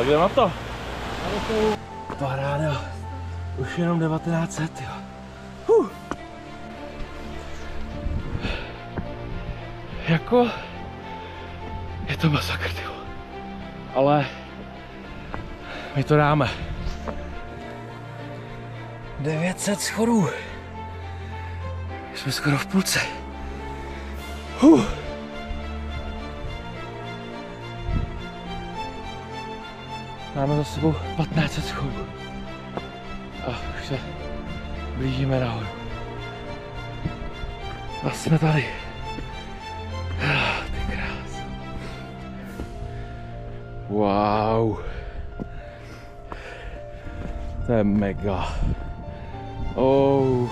Tak jdeme na to. Paráda. Už jenom 1900, jo. Jako... Je to masakr, tyjo. Ale... My to dáme. 900 schodů. Jsme skoro v půlce. Máme za sebou 1500 schodů. A už se blížíme nahoru. A jsme tady. Ty krás. Wow. To je mega. Oh.